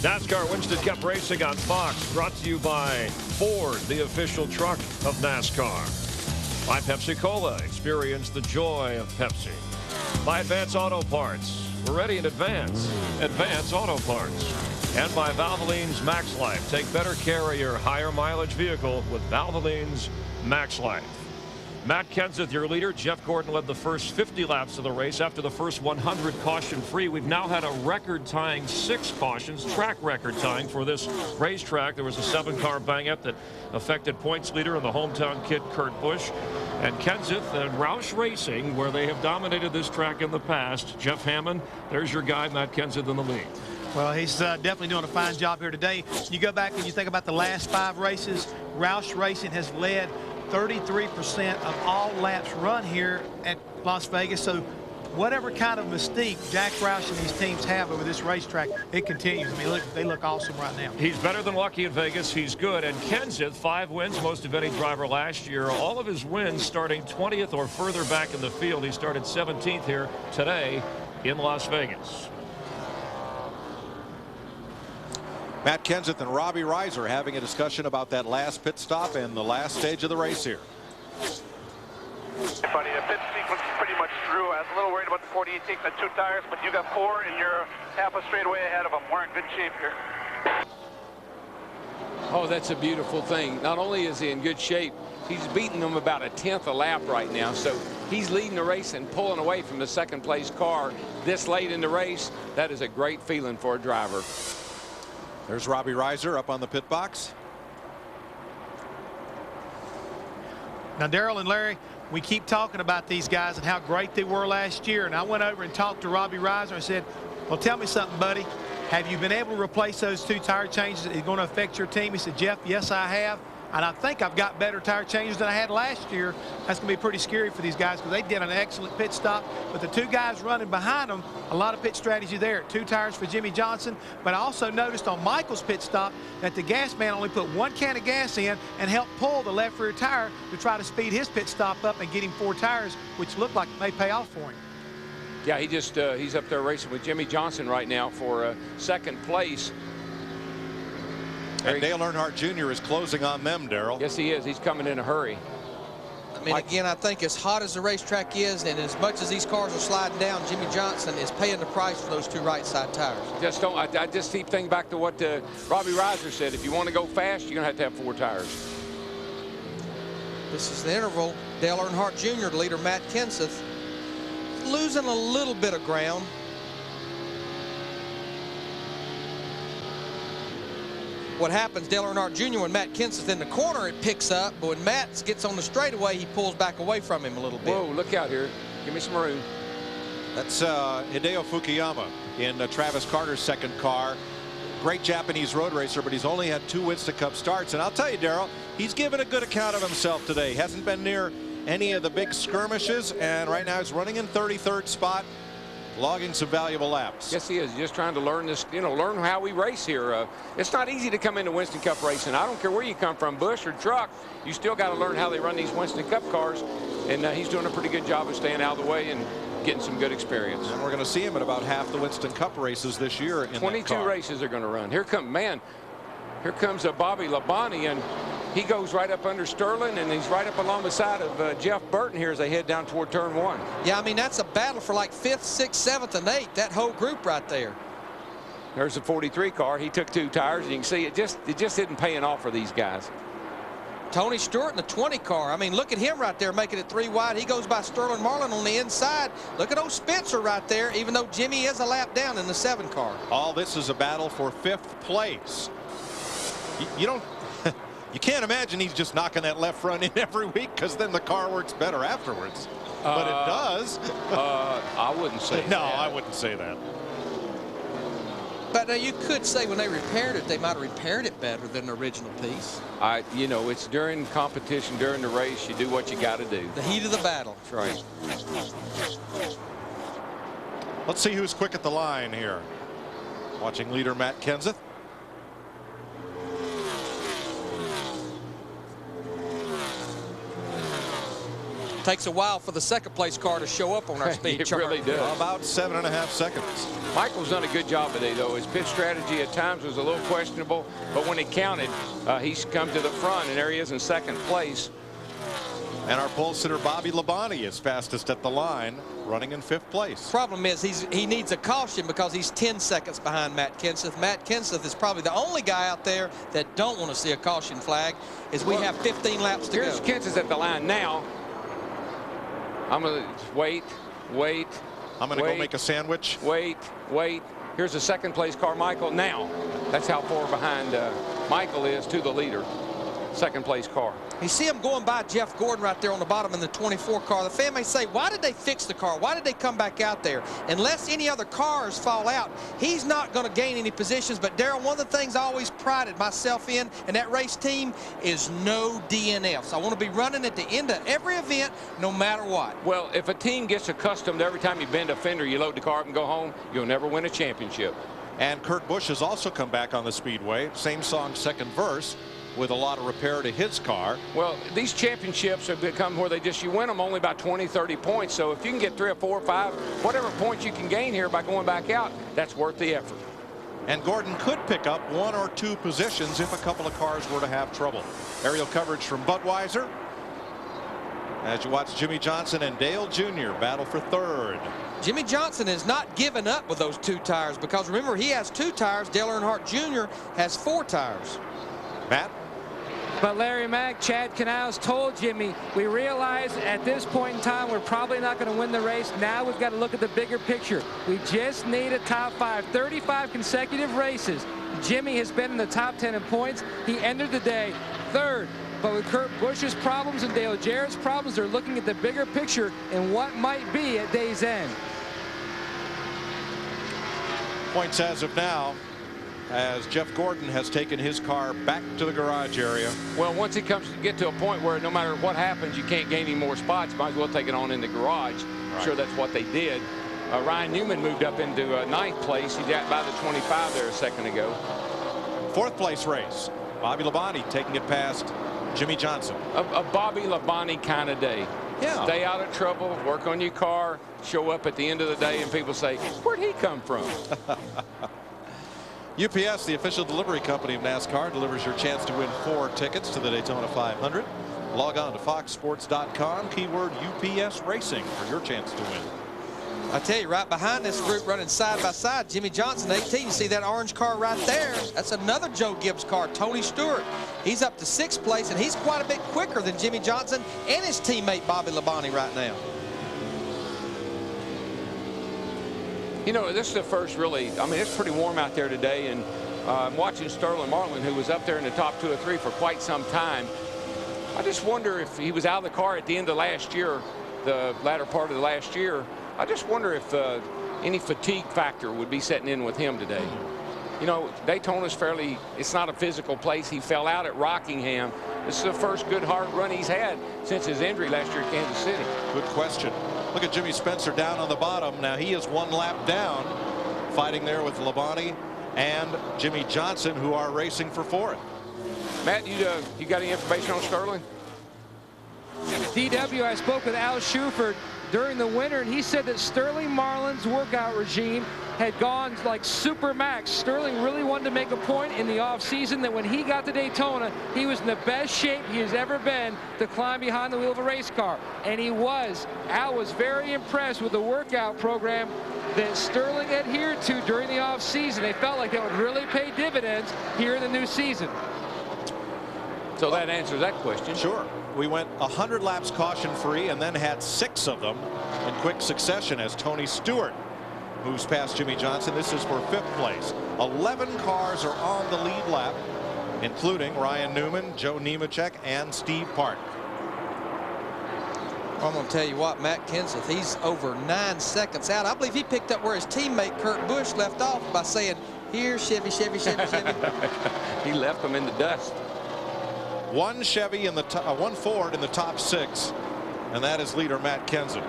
NASCAR Winston Cup Racing on Fox, brought to you by Ford, the official truck of NASCAR. By Pepsi-Cola, experience the joy of Pepsi. By Advance Auto Parts, we're ready in advance. Advance Auto Parts. And by Valvoline's Max Life. Take better care of your higher mileage vehicle with Valvoline's Max Life. Matt Kenseth, your leader. Jeff Gordon led the first 50 laps of the race. After the first 100 caution-free, we've now had a record-tying 6 cautions, track record-tying for this racetrack. There was a 7-car bang-up that affected points leader and the hometown kid, Kurt Busch. And Kenseth and Roush Racing, where they have dominated this track in the past. Jeff Hammond, there's your guy, Matt Kenseth, in the lead. Well, he's definitely doing a fine job here today. You go back and you think about the last 5 races, Roush Racing has led 33% of all laps run here at Las Vegas. So whatever kind of mystique Jack Roush and these teams have over this racetrack, it continues. I mean, look, they look awesome right now. He's better than lucky in Vegas. He's good. And Kenseth, 5 wins, most of any driver last year. All of his wins starting 20th or further back in the field. He started 17th here today in Las Vegas. Matt Kenseth and Robbie Reiser having a discussion about that last pit stop and the last stage of the race here. Funny, the pit sequence is pretty much through. I was a little worried about the 48 taking the 2 tires, but you got 4 and you're half a straightaway ahead of them. We're in good shape here. Oh, that's a beautiful thing. Not only is he in good shape, he's beating them about a 10th a lap right now. So he's leading the race and pulling away from the second place car this late in the race. That is a great feeling for a driver. There's Robbie Reiser up on the pit box. Now, Darrell and Larry, we keep talking about these guys and how great they were last year. And I went over and talked to Robbie Reiser and said, well, tell me something, buddy. Have you been able to replace those 2 tire changes? Is it going to affect your team? He said, Jeff, yes, I have. And I think I've got better tire changes than I had last year. That's going to be pretty scary for these guys because they did an excellent pit stop. But the 2 guys running behind them, a lot of pit strategy there. 2 tires for Jimmy Johnson. But I also noticed on Michael's pit stop that the gas man only put 1 can of gas in and helped pull the left rear tire to try to speed his pit stop up and get him 4 tires, which looked like it may pay off for him. Yeah, he's up there racing with Jimmy Johnson right now for second place. And Dale Earnhardt Jr. is closing on them, Darrell. Yes, he is. He's coming in a hurry. I mean, again, I think as hot as the racetrack is and as much as these cars are sliding down, Jimmy Johnson is paying the price for those 2 right side tires. I just keep thinking back to what Robbie Reiser said. If you want to go fast, you're going to have 4 tires. This is the interval. Dale Earnhardt Jr., the leader, Matt Kenseth, losing a little bit of ground. What happens, Dale Earnhardt Jr., when Matt Kenseth in the corner, it picks up, but when Matt gets on the straightaway, he pulls back away from him a little bit. Whoa, look out here. Give me some room. That's Hideo Fukuyama in Travis Carter's second car. Great Japanese road racer, but he's only had 2 Winston Cup starts. And I'll tell you, Darrell, he's given a good account of himself today. Hasn't been near any of the big skirmishes, and right now he's running in 33rd spot, logging some valuable laps. Yes, he is. Just trying to learn this, learn how we race here. It's not easy to come into Winston Cup racing. I don't care where you come from, Busch or truck, you still got to learn how they run these Winston Cup cars. And he's doing a pretty good job of staying out of the way and getting some good experience. And we're going to see him at about half the Winston Cup races this year. In 22 races are going to run. Here comes a Bobby Labonte, and he goes right up under Sterling, and he's right up along the side of Jeff Burton here as they head down toward turn 1. Yeah, I mean, that's a battle for like 5th, 6th, 7th, and 8th, that whole group right there. There's the 43 car. He took 2 tires, and you can see it just isn't paying off for these guys. Tony Stewart in the 20 car. I mean, look at him right there making it 3 wide. He goes by Sterling Marlin on the inside. Look at old Spencer right there, even though Jimmy is a lap down in the 7 car. All this is a battle for 5th place. You can't imagine he's just knocking that left front in every week, because then the car works better afterwards. But it does. I wouldn't say no, that. I wouldn't say that. But you could say when they repaired it, they might have repaired it better than the original piece. It's during competition, during the race, you do what you got to do. The heat of the battle. That's right. Let's see who's quick at the line here. Watching leader Matt Kenseth. Takes a while for the second place car to show up on our speed chart. It really does. About 7.5 seconds. Michael's done a good job today, though. His pit strategy at times was a little questionable, but when it counted, he's come to the front, and there he is in second place. And our pole sitter Bobby Labonte is fastest at the line, running in 5th place. Problem is he needs a caution because he's 10 seconds behind Matt Kenseth. Matt Kenseth is probably the only guy out there that don't want to see a caution flag, as we have 15 laps to go. Here's Kenseth at the line now. I'm going to wait. I'm going to go make a sandwich. Wait. Here's the second place car, Michael. Now, that's how far behind Michael is to the leader. Second place car. You see him going by Jeff Gordon right there on the bottom in the 24 car. The fan may say, why did they fix the car? Why did they come back out there? Unless any other cars fall out, he's not going to gain any positions. But, Darrell, one of the things I always prided myself in and that race team is no DNFs. I want to be running at the end of every event, no matter what. Well, if a team gets accustomed to every time you bend a fender, you load the car up and go home, you'll never win a championship. And Kurt Busch has also come back on the Speedway. Same song, second verse, with a lot of repair to his car. Well, these championships have become where you win them only by 20, 30 points. So if you can get 3 or 4 or 5, whatever points you can gain here by going back out, that's worth the effort. And Gordon could pick up 1 or 2 positions if a couple of cars were to have trouble. Aerial coverage from Budweiser as you watch Jimmy Johnson and Dale Jr. battle for 3rd. Jimmy Johnson has not given up with those 2 tires, because remember, he has 2 tires. Dale Earnhardt Jr. has 4 tires. Matt? But Larry Mack, Chad Canals told Jimmy, we realize at this point in time we're probably not going to win the race. Now we've got to look at the bigger picture. We just need a top 5. 35 consecutive races. Jimmy has been in the top 10 in points. He ended the day 3rd. But with Kurt Busch's problems and Dale Jarrett's problems, they're looking at the bigger picture and what might be at day's end. Points as of now, as Jeff Gordon has taken his car back to the garage area. Well, once he comes to get to a point where no matter what happens, you can't gain any more spots, might as well take it on in the garage. I'm sure that's what they did. Ryan Newman moved up into 9th place. He got by the 25 there a second ago. 4th place race. Bobby Labonte taking it past Jimmy Johnson. A Bobby Labonte kind of day. Yeah. Stay out of trouble, work on your car, show up at the end of the day, and people say, where'd he come from? UPS, the official delivery company of NASCAR, delivers your chance to win 4 tickets to the Daytona 500. Log on to foxsports.com, keyword UPS Racing for your chance to win. I tell you, right behind this group running side by side, Jimmy Johnson, 18. You see that orange car right there? That's another Joe Gibbs car, Tony Stewart. He's up to 6th place, and he's quite a bit quicker than Jimmy Johnson and his teammate Bobby Labonte right now. You know, this is the first really, I mean, it's pretty warm out there today, and I'm watching Sterling Marlin, who was up there in the top 2 or 3 for quite some time. I just wonder if he was out of the car at the end of last year, the latter part of the last year. I just wonder if any fatigue factor would be setting in with him today. You know, Daytona's fairly, it's not a physical place. He fell out at Rockingham. This is the first good hard run he's had since his injury last year at Kansas City. Good question. Look at Jimmy Spencer down on the bottom. Now he is 1 lap down, fighting there with Labonte and Jimmy Johnson, who are racing for 4th. Matt, you got any information on Sterling? DW, I spoke with Al Shuford during the winter, and he said that Sterling Marlin's workout regime had gone like super max. Sterling really wanted to make a point in the offseason that when he got to Daytona, he was in the best shape he has ever been to climb behind the wheel of a race car. And he was. Al was very impressed with the workout program that Sterling adhered to during the offseason. They felt like that would really pay dividends here in the new season. So that answers that question. Sure. We went 100 laps caution-free and then had 6 of them in quick succession as Tony Stewart moves past Jimmy Johnson. This is for 5th place. 11 cars are on the lead lap, including Ryan Newman, Joe Nemechek, and Steve Park. I'm going to tell you what, Matt Kenseth, he's over 9 seconds out. I believe he picked up where his teammate Kurt Busch left off by saying, here, Chevy, Chevy, Chevy, Chevy. He left them in the dust. 1 Chevy in the one Ford in the top 6, and that is leader Matt Kenseth.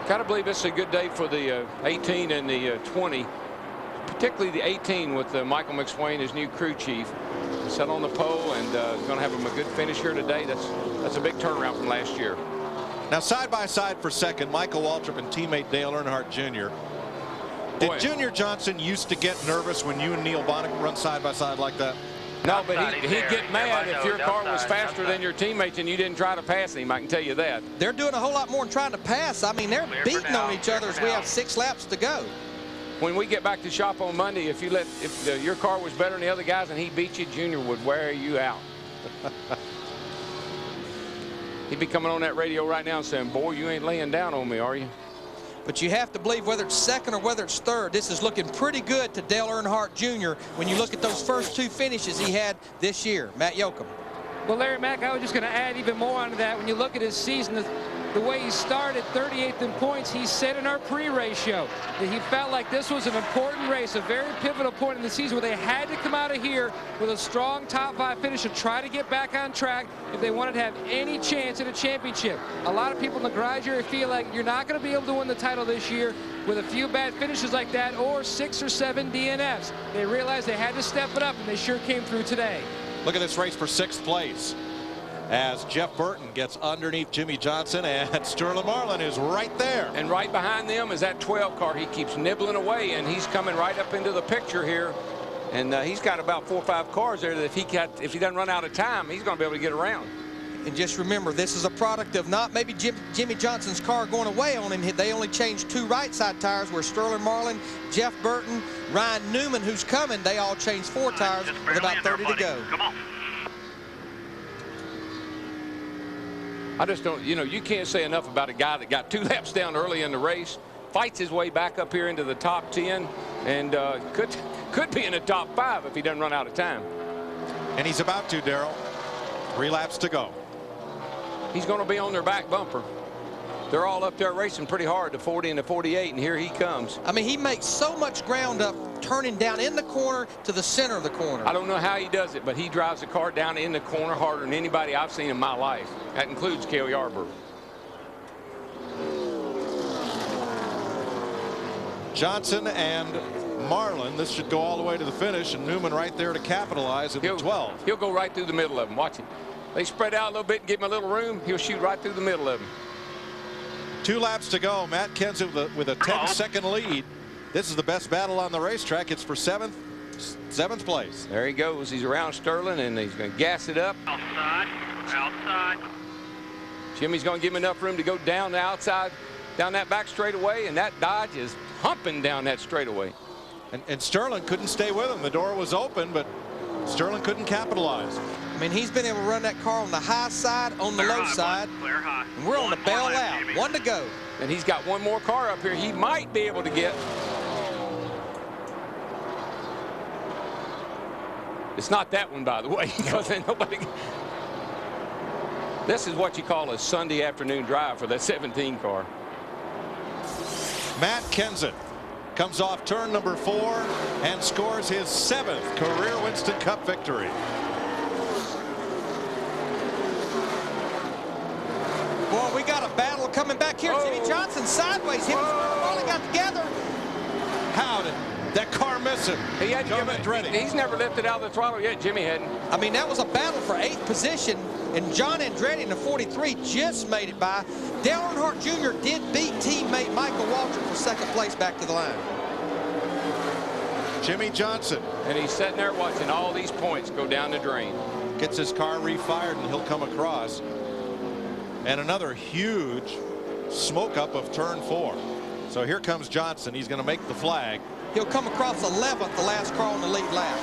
Gotta believe this is a good day for the 18 and the 20, particularly the 18 with Michael McSwain as new crew chief. set on the pole, and going to have him a good finish here today. That's a big turnaround from last year. Now, side by side for second, Michael Waltrip and teammate Dale Earnhardt Jr. Did Junior Johnson used to get nervous when you and Neil Bonnick run side by side like that? No, but he'd get mad if your car was faster than your teammates and you didn't try to pass him. I can tell you that. They're doing a whole lot more than trying to pass. I mean, they're beating on each other as we have 6 laps to go. When we get back to the shop on Monday, if your car was better than the other guys and he beat you, Junior would wear you out. He'd be coming on that radio right now and saying, boy, you ain't laying down on me, are you? But you have to believe, whether it's second or whether it's third, this is looking pretty good to Dale Earnhardt Jr. when you look at those first 2 finishes he had this year. Matt Yoakum. Well, Larry Mack, I was just going to add even more onto that. When you look at his season, the way he started, 38th in points, he said in our pre-race show that he felt like this was an important race, a very pivotal point in the season where they had to come out of here with a strong top 5 finish to try to get back on track if they wanted to have any chance at a championship. A lot of people in the garage area feel like you're not going to be able to win the title this year with a few bad finishes like that or 6 or 7 DNFs. They realized they had to step it up, and they sure came through today. Look at this race for 6th place as Jeff Burton gets underneath Jimmy Johnson, and Sterling Marlin is right there. And right behind them is that 12 car. He keeps nibbling away, and he's coming right up into the picture here. And he's got about 4 or 5 cars there that if he doesn't run out of time, he's going to be able to get around. And just remember, this is a product of not maybe Jimmy Johnson's car going away on him. They only changed 2 right side tires, where Sterling Marlin, Jeff Burton, Ryan Newman, who's coming, they all changed 4 tires with about 30 to go. Come on. I just don't, you can't say enough about a guy that got 2 laps down early in the race, fights his way back up here into the top 10, and could be in the top 5 if he doesn't run out of time. And he's about to, Darrell. 3 laps to go. He's going to be on their back bumper. They're all up there racing pretty hard, the 40 and the 48, and here he comes. I mean, he makes so much ground up turning down in the corner to the center of the corner. I don't know how he does it, but he drives the car down in the corner harder than anybody I've seen in my life. That includes Cale Yarborough. Johnson and Marlin, this should go all the way to the finish, and Newman right there to capitalize at the 12. He'll go right through the middle of them. Watch him. They spread out a little bit and give him a little room. He'll shoot right through the middle of them. 2 laps to go. Matt Kenseth with a 10-second lead. This is the best battle on the racetrack. It's for 7th place. There he goes. He's around Sterling, and he's going to gas it up. Outside. Jimmy's going to give him enough room to go down the outside, down that back straightaway, and that Dodge is humping down that straightaway. And Sterling couldn't stay with him. The door was open, but Sterling couldn't capitalize. I mean, he's been able to run that car on the high side, on the low side. And we're on the bail out. 1 to go. And he's got 1 more car up here he might be able to get. It's not that one, by the way, because nobody. This is what you call a Sunday afternoon drive for that 17 car. Matt Kenseth comes off turn number 4 and scores his 7th career Winston Cup victory. Boy, we got a battle coming back here. Jimmy Johnson sideways. Him and Marlin got together. How did that car miss him? He had to give it. He's never lifted out of the throttle yet. Jimmy hadn't. I mean, that was a battle for 8th position, and John Andretti in the 43 just made it by. Dale Earnhardt Jr. did beat teammate Michael Waltrip for 2nd place back to the line. Jimmy Johnson. And he's sitting there watching all these points go down the drain. Gets his car refired, and he'll come across. And another huge smoke up of turn 4. So here comes Johnson. He's going to make the flag. He'll come across 11th, the last car on the lead lap.